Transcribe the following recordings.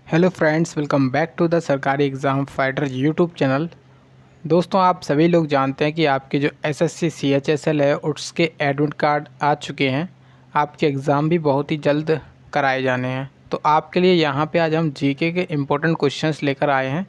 Hello friends, welcome back to the Sarkari exam fighter YouTube channel. दोस्तों, आप सभी लोग जानते हैं कि आपके जो एसएससी सीएचएसएल है उसके एडमिट कार्ड आ चुके हैं। आपके एग्ज़ाम भी बहुत ही जल्द कराए जाने हैं। तो आपके लिए यहाँ पे आज हम जीके के इम्पोर्टेंट क्वेश्चंस लेकर आए हैं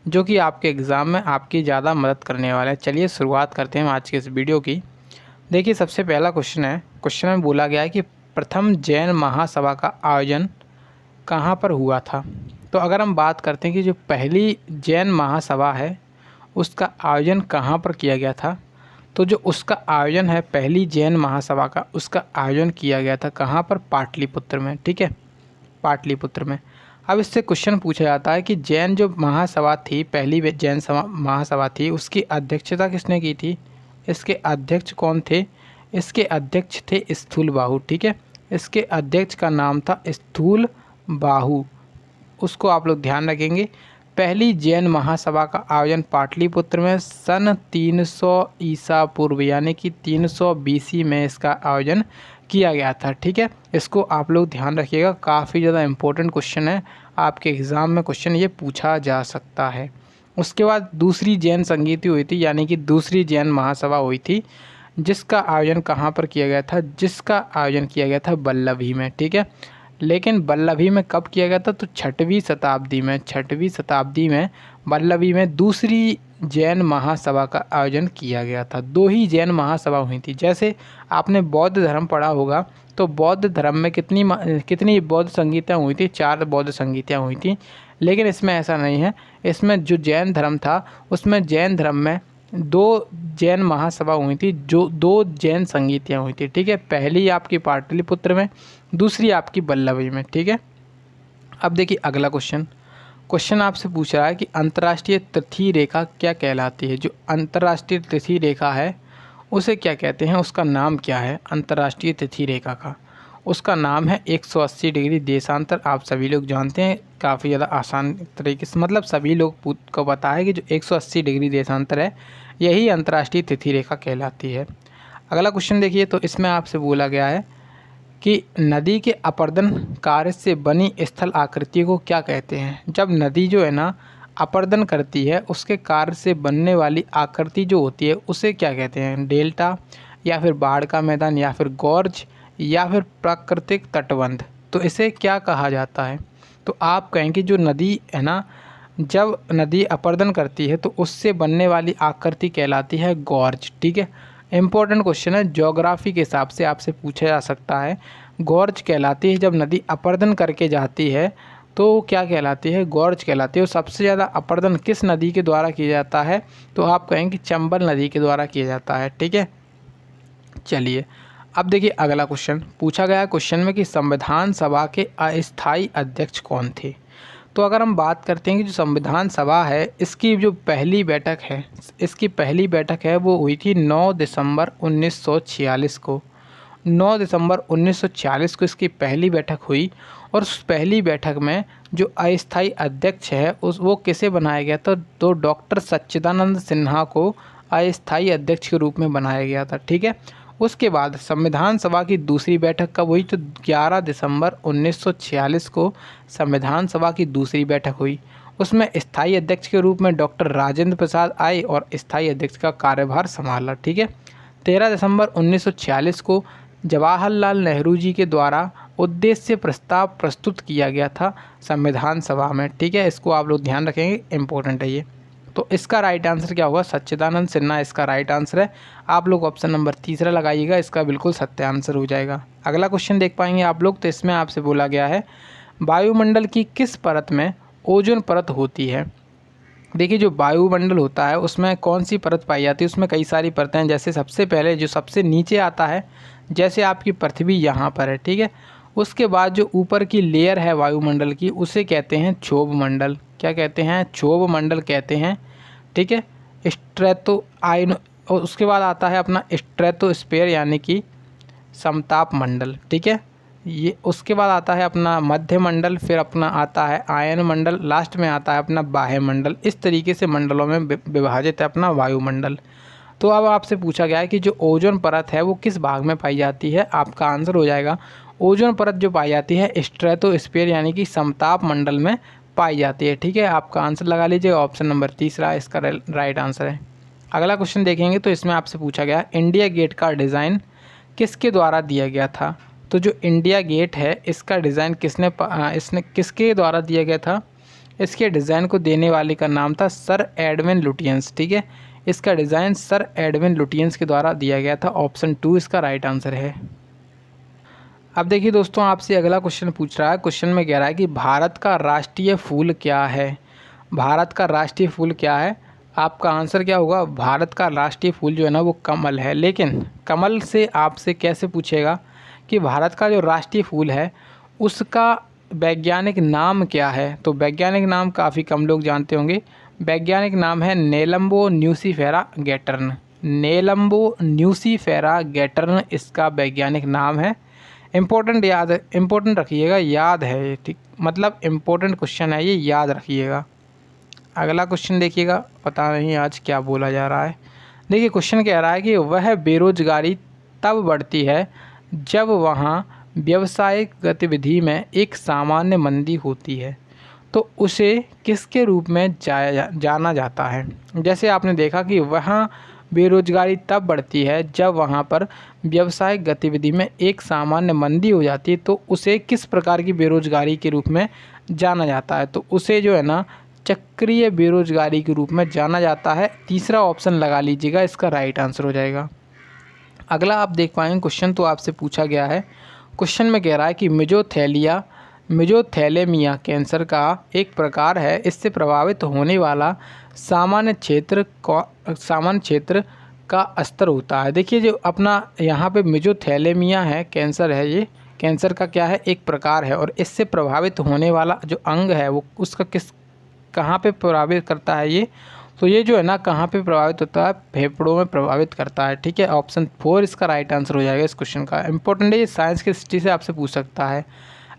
जो कि आपके एग्ज़ाम में आपकी ज़्यादा मदद करने वाले हैं। चलिए शुरुआत करते हैं आज के इस वीडियो की। देखिए, सबसे पहला क्वेश्चन है। क्वेश्चन में बोला गया है कि प्रथम जैन महासभा का आयोजन कहाँ पर हुआ था। तो अगर हम बात करते हैं कि जो पहली जैन महासभा है उसका आयोजन कहाँ पर किया गया था, तो जो उसका आयोजन है पहली जैन महासभा का, उसका आयोजन किया गया था कहाँ पर? पाटलिपुत्र में। ठीक है, पाटलिपुत्र में। अब इससे क्वेश्चन पूछा जाता है कि जैन जो महासभा थी, पहली जैन महासभा थी, उसकी अध्यक्षता किसने की थी? इसके अध्यक्ष कौन थे? इसके अध्यक्ष थे स्थूल बाहु। ठीक है, इसके अध्यक्ष का नाम था स्थूल बाहु। उसको आप लोग ध्यान रखेंगे। पहली जैन महासभा का आयोजन पाटलिपुत्र में सन 300 ईसा पूर्व यानी कि 300 बीसी में इसका आयोजन किया गया था। ठीक है, इसको आप लोग ध्यान रखिएगा, काफ़ी ज़्यादा इम्पोर्टेंट क्वेश्चन है। आपके एग्ज़ाम में क्वेश्चन ये पूछा जा सकता है। उसके बाद दूसरी जैन संगीति हुई थी, यानी कि दूसरी जैन महासभा हुई थी, जिसका आयोजन कहाँ पर किया गया था? जिसका आयोजन किया गया था वल्लभी में। ठीक है, लेकिन वल्लभी में कब किया गया था? तो छठवीं शताब्दी में वल्लभी में दूसरी जैन महासभा का आयोजन किया गया था। दो ही जैन महासभा हुई थी। जैसे आपने बौद्ध धर्म पढ़ा होगा, तो बौद्ध धर्म में कितनी बौद्ध संगीतियाँ हुई थी? 4 बौद्ध संगीतियाँ हुई थी। लेकिन इसमें ऐसा नहीं है। इसमें जो जैन धर्म था उसमें जैन धर्म में 2 जैन महासभा हुई थी, जो 2 जैन संगीतियाँ हुई थी। ठीक है, पहली आपकी पाटलिपुत्र में, दूसरी आपकी वल्लभी में। ठीक है, अब देखिए अगला क्वेश्चन आपसे पूछ रहा है कि अंतर्राष्ट्रीय तिथि रेखा क्या कहलाती है? जो अंतर्राष्ट्रीय तिथि रेखा है उसे क्या कहते हैं? उसका नाम क्या है अंतर्राष्ट्रीय तिथि रेखा का? उसका नाम है 180 डिग्री देशांतर। आप सभी लोग जानते हैं, काफ़ी ज़्यादा आसान तरीके से, मतलब सभी लोग को पता है कि जो 180 डिग्री देशांतर है यही अंतर्राष्ट्रीय तिथि रेखा कहलाती है। अगला क्वेश्चन देखिए, तो इसमें आपसे बोला गया है कि नदी के अपरदन कार्य से बनी स्थल आकृति को क्या कहते हैं? जब नदी जो है ना अपरदन करती है, उसके कार्य से बनने वाली आकृति जो होती है उसे क्या कहते हैं? डेल्टा, या फिर बाढ़ का मैदान, या फिर गॉर्ज, या फिर प्राकृतिक तटबंध। तो इसे क्या कहा जाता है? तो आप कहेंगे जो नदी है ना, जब नदी अपरदन करती है तो उससे बनने वाली आकृति कहलाती है गॉर्ज। ठीक है, इम्पोर्टेंट क्वेश्चन है, ज्योग्राफी के हिसाब से आपसे पूछा जा सकता है। गॉर्ज कहलाती है जब नदी अपरदन करके जाती है, तो क्या कहलाती है? गॉर्ज कहलाती है। और सबसे ज़्यादा अपरदन किस नदी के द्वारा किया जाता है? तो आप कहेंगे चंबल नदी के द्वारा किया जाता है। ठीक है, चलिए अब देखिए अगला क्वेश्चन पूछा गया क्वेश्चन में कि संविधान सभा के अस्थायी अध्यक्ष कौन थे? तो अगर हम बात करते हैं कि जो संविधान सभा है इसकी जो पहली बैठक है वो हुई थी 9 दिसंबर 1946 को। 9 दिसंबर 1946 को इसकी पहली बैठक हुई, और उस पहली बैठक में जो अस्थायी अध्यक्ष है वो किसे बनाया गया था? तो डॉक्टर सच्चिदानंद सिन्हा को अस्थायी अध्यक्ष के रूप में बनाया गया था। ठीक है, उसके बाद संविधान सभा की दूसरी बैठक कब हुई? तो 11 दिसंबर 1946 को संविधान सभा की दूसरी बैठक हुई। उसमें स्थायी अध्यक्ष के रूप में डॉक्टर राजेंद्र प्रसाद आए और स्थायी अध्यक्ष का कार्यभार संभाला। ठीक है, 13 दिसंबर 1946 को जवाहरलाल नेहरू जी के द्वारा उद्देश्य प्रस्ताव प्रस्तुत किया गया था संविधान सभा में। ठीक है, इसको आप लोग ध्यान रखेंगे, इम्पोर्टेंट है ये। तो इसका राइट आंसर क्या होगा? सच्चिदानंद सिन्हा इसका राइट आंसर है। आप लोग ऑप्शन नंबर तीसरा लगाइएगा, इसका बिल्कुल सत्य आंसर हो जाएगा। अगला क्वेश्चन देख पाएंगे आप लोग, तो इसमें आपसे बोला गया है वायुमंडल की किस परत में ओजोन परत होती है? देखिए, जो वायुमंडल होता है उसमें कौन सी परत पाई जाती है? उसमें कई सारी परतें हैं। जैसे सबसे पहले जो सबसे नीचे आता है, जैसे आपकी पृथ्वी यहाँ पर है, ठीक है, उसके बाद जो ऊपर की लेयर है वायुमंडल की उसे कहते हैं क्षोभ मंडल। क्या कहते हैं? क्षोभ मंडल कहते हैं। ठीक है, स्ट्रेटो आयन, और उसके बाद आता है अपना स्ट्रेटोस्फीयर यानी कि समताप मंडल। ठीक है, ये उसके बाद आता है अपना मध्य मंडल, फिर अपना आता है आयन मंडल, लास्ट में आता है अपना बाह्य मंडल। इस तरीके से मंडलों में विभाजित है अपना वायुमंडल। तो अब आपसे पूछा गया है कि जो ओजोन परत है वो किस भाग में पाई जाती है? आपका आंसर हो जाएगा ओजोन परत जो पाई जाती है स्ट्रेटोस्फीयर यानी कि समताप मंडल में पाई जाती है। ठीक है, आपका आंसर लगा लीजिए, ऑप्शन नंबर तीसरा इसका राइट आंसर है। अगला क्वेश्चन देखेंगे तो इसमें आपसे पूछा गया इंडिया गेट का डिज़ाइन किसके द्वारा दिया गया था। तो जो इंडिया गेट है इसका डिज़ाइन इसने किसके द्वारा दिया गया था। इसके डिज़ाइन को देने वाले का नाम था सर एडविन लुटियंस। ठीक है, इसका डिज़ाइन सर एडविन लुटियंस के द्वारा दिया गया था। ऑप्शन 2 इसका राइट आंसर है। अब देखिए दोस्तों, आपसे अगला क्वेश्चन पूछ रहा है। क्वेश्चन में कह रहा है कि भारत का राष्ट्रीय फूल क्या है। भारत का राष्ट्रीय फूल क्या है। आपका आंसर क्या होगा। भारत का राष्ट्रीय फूल जो है ना वो कमल है। लेकिन कमल से आपसे कैसे पूछेगा कि भारत का जो राष्ट्रीय फूल है उसका वैज्ञानिक नाम क्या है। तो वैज्ञानिक नाम काफ़ी कम लोग जानते होंगे। वैज्ञानिक नाम है नेलम्बो न्यूसीफेरा गैटर्न। नेलम्बो न्यूसीफेरा गैटर्न इसका वैज्ञानिक नाम है। इम्पोर्टेंट रखिएगा, याद है ये। ठीक, मतलब इम्पोर्टेंट क्वेश्चन है ये, याद रखिएगा। अगला क्वेश्चन देखिएगा, पता नहीं आज क्या बोला जा रहा है। देखिए क्वेश्चन कह रहा है कि वह बेरोजगारी तब बढ़ती है जब वहाँ व्यावसायिक गतिविधि में एक सामान्य मंदी होती है। तो उसे किसके रूप में जाना जाता है। जैसे आपने देखा कि वहाँ बेरोजगारी तब बढ़ती है जब वहाँ पर व्यावसायिक गतिविधि में एक सामान्य मंदी हो जाती है। तो उसे किस प्रकार की बेरोजगारी के रूप में जाना जाता है। तो उसे जो है ना चक्रीय बेरोजगारी के रूप में जाना जाता है। तीसरा ऑप्शन लगा लीजिएगा, इसका राइट आंसर हो जाएगा। अगला आप देख पाएंगे क्वेश्चन तो आपसे पूछा गया है। क्वेश्चन में कह रहा है कि मेजोथैलेमिया कैंसर का एक प्रकार है। इससे प्रभावित होने वाला सामान्य क्षेत्र का स्तर होता है। देखिए जो अपना यहाँ पे मेजोथैलेमिया है, कैंसर है, ये कैंसर का क्या है एक प्रकार है। और इससे प्रभावित होने वाला जो अंग है वो उसका कहाँ पे प्रभावित करता है ये। तो ये जो है ना कहाँ पे प्रभावित होता है, फेफड़ों में प्रभावित करता है। ठीक है, ऑप्शन 4 इसका राइट आंसर हो जाएगा इस क्वेश्चन का। इंपॉर्टेंट है ये, साइंस की दृष्टि से आपसे पूछ सकता है।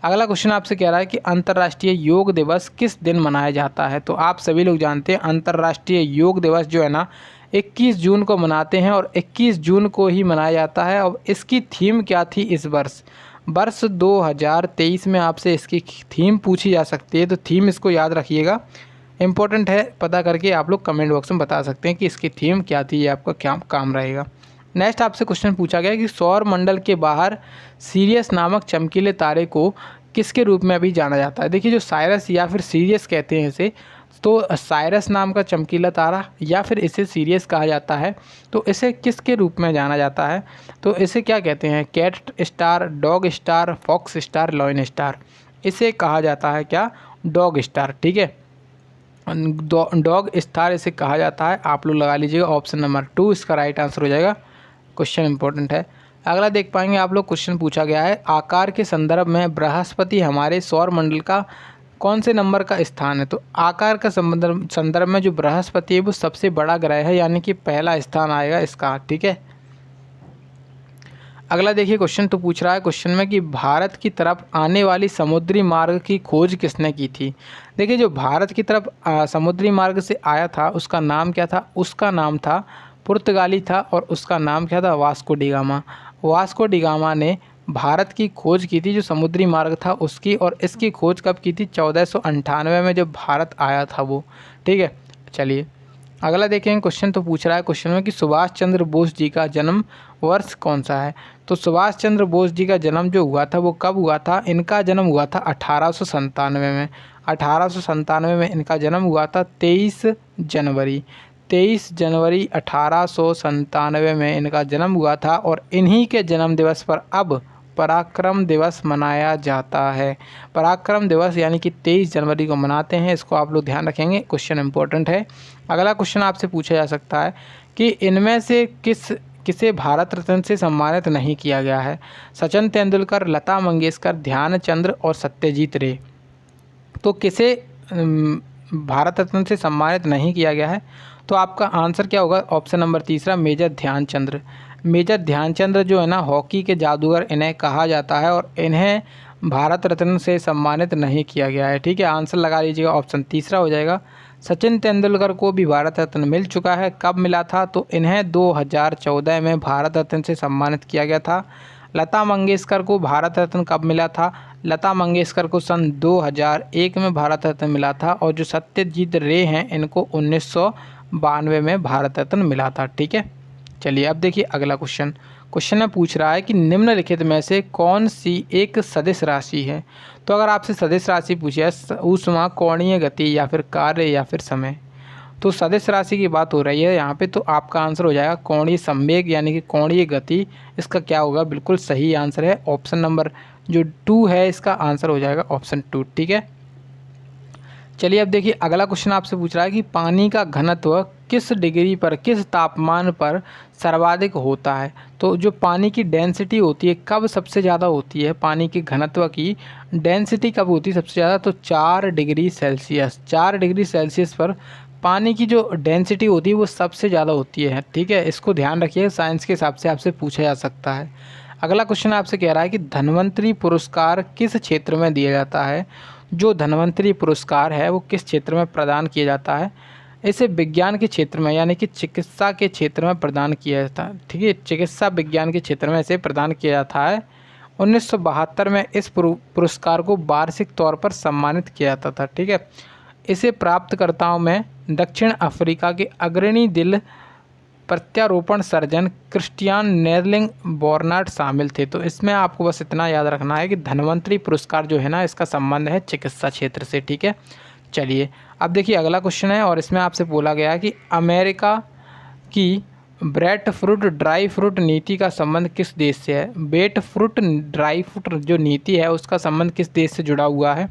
अगला क्वेश्चन आपसे कह रहा है कि अंतर्राष्ट्रीय योग दिवस किस दिन मनाया जाता है। तो आप सभी लोग जानते हैं अंतर्राष्ट्रीय योग दिवस जो है ना 21 जून को मनाते हैं और 21 जून को ही मनाया जाता है। अब इसकी थीम क्या थी इस वर्ष 2023 में आपसे इसकी थीम पूछी जा सकती है। तो थीम इसको याद रखिएगा, इम्पोर्टेंट है, पता करके आप लोग कमेंट बॉक्स में बता सकते हैं कि इसकी थीम क्या थी, ये आपका क्या काम रहेगा। नेक्स्ट आपसे क्वेश्चन पूछा गया कि सौर मंडल के बाहर सीरियस नामक चमकीले तारे को किसके रूप में अभी जाना जाता है। देखिए जो साइरस या फिर सीरियस कहते हैं इसे, तो साइरस नाम का चमकीला तारा या फिर इसे सीरियस कहा जाता है। तो इसे किसके रूप में जाना जाता है। तो इसे क्या कहते हैं, cat star, dog star, fox star, lion star. इसे कहा जाता है क्या, डॉग स्टार। ठीक है, डॉग स्टार इसे कहा जाता है। आप लोग लगा लीजिएगा, ऑप्शन नंबर 2 इसका राइट आंसर हो जाएगा। क्वेश्चन इंपॉर्टेंट है। अगला देख पाएंगे आप लोग, क्वेश्चन पूछा गया है आकार के संदर्भ में बृहस्पति हमारे सौर मंडल का कौन से नंबर का स्थान है। तो आकार का संदर्भ में जो बृहस्पति है वो सबसे बड़ा ग्रह है, यानी कि पहला स्थान आएगा इसका। ठीक है, अगला देखिए क्वेश्चन तो पूछ रहा है क्वेश्चन में कि भारत की तरफ आने वाली समुद्री मार्ग की खोज किसने की थी। देखिए जो भारत की तरफ समुद्री मार्ग से आया था उसका नाम क्या था, उसका नाम था पुर्तगाली था और उसका नाम क्या था, Vasco D gamma. Vasco D gamma ने भारत की खोज की थी, जो समुद्री मार्ग था उसकी। और इसकी खोज कब की थी, 1498 में जब भारत आया था वो। ठीक है, चलिए अगला देखेंगे क्वेश्चन तो पूछ रहा है क्वेश्चन में कि सुभाष चंद्र बोस जी का जन्म वर्ष कौन सा है। तो सुभाष चंद्र बोस जी का जन्म जो हुआ था वो कब हुआ था, इनका जन्म हुआ था 1897 में। 1897 में इनका जन्म हुआ था। 23 जनवरी 1897 में इनका जन्म हुआ था। और इन्हीं के जन्म दिवस पर अब पराक्रम दिवस मनाया जाता है। पराक्रम दिवस यानी कि 23 जनवरी को मनाते हैं, इसको आप लोग ध्यान रखेंगे, क्वेश्चन इंपॉर्टेंट है। अगला क्वेश्चन आपसे पूछा जा सकता है कि इनमें से किसे भारत रत्न से सम्मानित नहीं किया गया है। सचिन तेंदुलकर, लता मंगेशकर, ध्यानचंद्र और सत्यजीत रे। तो किसे भारत रत्न से सम्मानित नहीं किया गया है। तो आपका आंसर क्या होगा, option number 3 major Dhyanchandra. Major Dhyanchandra जो है ना हॉकी के जादूगर इन्हें कहा जाता है और इन्हें भारत रत्न से सम्मानित नहीं किया गया है। ठीक है, आंसर लगा लीजिएगा, ऑप्शन 3 हो जाएगा। सचिन तेंदुलकर को भी भारत रत्न मिल चुका है, कब मिला था, तो इन्हें 2014 में भारत रत्न से सम्मानित किया गया था। लता मंगेशकर को भारत रत्न कब मिला था, लता मंगेशकर को सन 2001 में भारत रत्न मिला था और जो सत्यजीत रे हैं इनको 1992 में भारत रत्न मिला था। ठीक है, चलिए अब देखिए अगला क्वेश्चन में पूछ रहा है कि निम्नलिखित में से कौन सी एक सदिश राशि है। तो अगर आपसे सदिश राशि पूछे ऊष्मा, कोणीय गति या फिर कार्य या फिर समय, तो सदिश राशि की बात हो रही है यहाँ पे, तो आपका आंसर हो जाएगा कोणीय संवेग यानी कि कोणीय गति। इसका क्या होगा, बिल्कुल सही आंसर है ऑप्शन नंबर जो 2 है, इसका आंसर हो जाएगा ऑप्शन 2। ठीक है, चलिए अब देखिए अगला क्वेश्चन आपसे पूछ रहा है कि पानी का घनत्व किस डिग्री पर, किस तापमान पर सर्वाधिक होता है। तो जो पानी की डेंसिटी होती है कब सबसे ज़्यादा होती है, पानी के घनत्व की डेंसिटी कब होती है सबसे ज़्यादा, तो 4 डिग्री सेल्सियस। 4 डिग्री सेल्सियस पर पानी की जो डेंसिटी होती है वो सबसे ज़्यादा होती है। ठीक है, इसको ध्यान रखिए, साइंस के हिसाब से आपसे पूछा जा सकता है। अगला क्वेश्चन आपसे कह रहा है कि धन्वंतरि पुरस्कार किस क्षेत्र में दिया जाता है। जो धन्वंतरि पुरस्कार है वो किस क्षेत्र में प्रदान किया जाता है, इसे विज्ञान के क्षेत्र में यानी कि चिकित्सा के क्षेत्र में प्रदान किया जाता है। ठीक है, चिकित्सा विज्ञान के क्षेत्र में इसे प्रदान किया जाता है। 1972 में इस पुरस्कार को वार्षिक तौर पर सम्मानित किया जाता था। ठीक है, इसे प्राप्तकर्ताओं में दक्षिण अफ्रीका के अग्रणी दिल प्रत्यारोपण सर्जन क्रिस्टियान नेरलिंग बॉर्नार्ड शामिल थे। तो इसमें आपको बस इतना याद रखना है कि धन्वंतरि पुरस्कार जो है ना, इसका संबंध है चिकित्सा क्षेत्र से। ठीक है, चलिए अब देखिए अगला क्वेश्चन है और इसमें आपसे बोला गया है कि अमेरिका की ब्रेड फ्रूट ड्राई फ्रूट नीति का संबंध किस देश से है। ब्रेड फ्रूट ड्राई फ्रूट जो नीति है उसका संबंध किस देश से जुड़ा हुआ है।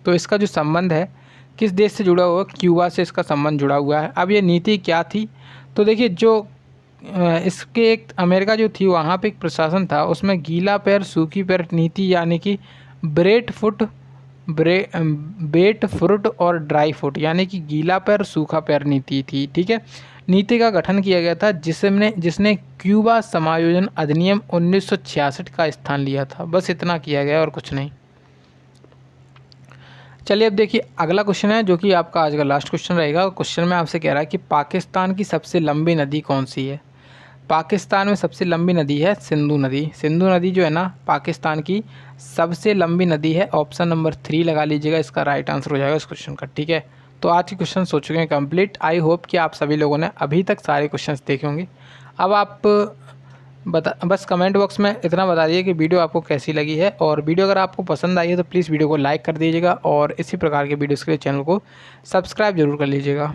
तो इसका जो संबंध है किस देश से जुड़ा हुआ है, क्यूबा से इसका संबंध जुड़ा हुआ है। अब ये नीति क्या थी, तो देखिए जो इसके एक अमेरिका जो थी वहाँ पे एक प्रशासन था, उसमें गीला पैर सूखी पैर नीति यानी कि ब्रेड फ्रूट और ड्राई फ्रूट यानी कि गीला पैर सूखा पैर नीति थी। ठीक है, नीति का गठन किया गया था जिसने क्यूबा समायोजन अधिनियम 1966 का स्थान लिया था। बस इतना किया गया और कुछ नहीं। चलिए अब देखिए अगला क्वेश्चन है जो कि आपका आज का लास्ट क्वेश्चन रहेगा। क्वेश्चन में आपसे कह रहा है कि पाकिस्तान की सबसे लंबी नदी कौन सी है। पाकिस्तान में सबसे लंबी नदी है सिंधु नदी। सिंधु नदी जो है ना पाकिस्तान की सबसे लंबी नदी है। ऑप्शन नंबर 3 लगा लीजिएगा, इसका राइट आंसर हो जाएगा इस क्वेश्चन का। ठीक है, तो आज के क्वेश्चन हो चुके हैं कंप्लीट। आई होप कि आप सभी लोगों ने अभी तक सारे क्वेश्चन देखे होंगे। अब आप बस कमेंट बॉक्स में इतना बता दीजिए कि वीडियो आपको कैसी लगी है, और वीडियो अगर आपको पसंद आई है तो प्लीज़ वीडियो को लाइक कर दीजिएगा और इसी प्रकार के वीडियोज़ के लिए चैनल को सब्सक्राइब जरूर कर लीजिएगा।